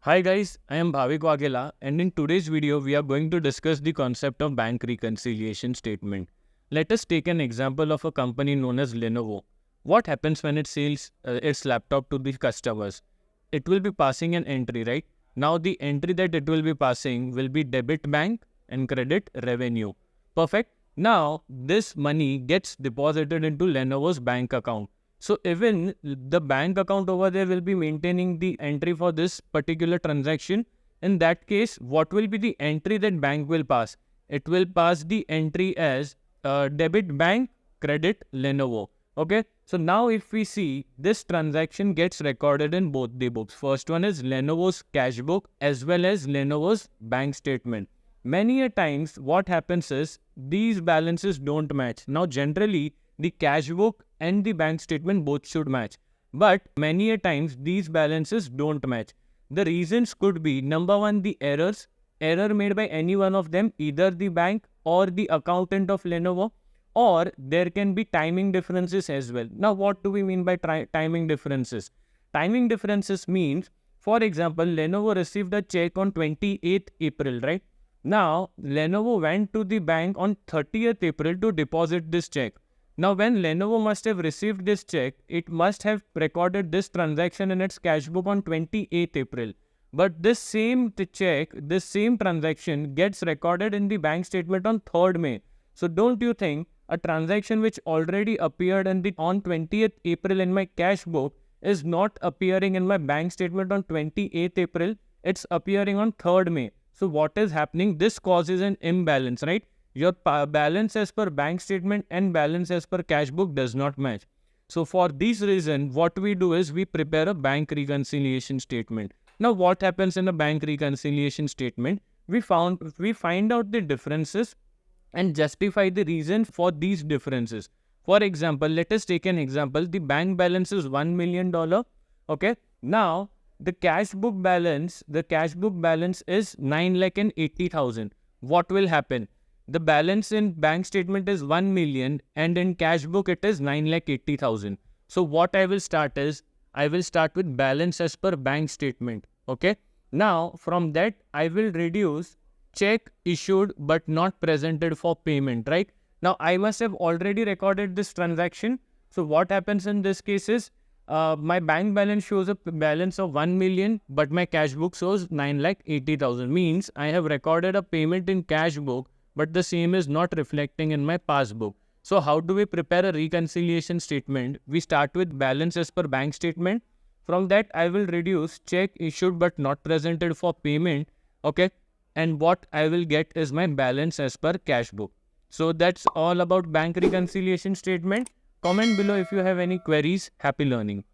Hi guys, I am Bhavik Wagela and in today's video we are going to discuss the concept of bank reconciliation statement. Let us take an example of a company known as Lenovo. What happens when it sells its laptop to the customers? It will be passing an entry, right? Now the entry that it will be passing will be debit bank and credit revenue. Perfect. Now this money gets deposited into Lenovo's bank account. So even the bank account over there will be maintaining the entry for this particular transaction. In that case, what will be the entry that bank will pass? It will pass the entry as debit bank, credit Lenovo. Okay. So now if we see, this transaction gets recorded in both the books. First one is Lenovo's cash book as well as Lenovo's bank statement. Many a times what happens is these balances don't match. Now generally the cash book and the bank statement both should match. But many a times these balances don't match. The reasons could be number one, the error made by any one of them, either the bank or the accountant of Lenovo, or there can be timing differences as well. Now what do we mean by timing differences? Timing differences means, for example, Lenovo received a check on 28th April, right? Now Lenovo went to the bank on 30th April to deposit this check. Now when Lenovo must have received this check, it must have recorded this transaction in its cash book on 28th April. But this same check, this same transaction gets recorded in the bank statement on 3rd May. So don't you think a transaction which already appeared on 20th April in my cash book is not appearing in my bank statement on 28th April? It's appearing on 3rd May. So what is happening? This causes an imbalance, right? Your balance as per bank statement and balance as per cash book does not match. So for this reason, what we do is we prepare a bank reconciliation statement. Now what happens in a bank reconciliation statement? We find out the differences and justify the reason for these differences. For example, let us take an example. The bank balance is $1 million. Okay. Now the cash book balance is 9,80,000. What will happen? The balance in bank statement is 1 million and in cash book it is 9,80,000. So what I will start is, I will start with balance as per bank statement. Okay. Now from that I will reduce check issued but not presented for payment, right? Now I must have already recorded this transaction. So what happens in this case is, my bank balance shows a balance of 1 million, but my cash book shows 9,80,000. Means I have recorded a payment in cash book, but the same is not reflecting in my passbook. So how do we prepare a reconciliation statement? We start with balance as per bank statement. From that, I will reduce check issued but not presented for payment. Okay. And what I will get is my balance as per cash book. So that's all about bank reconciliation statement. Comment below if you have any queries. Happy learning.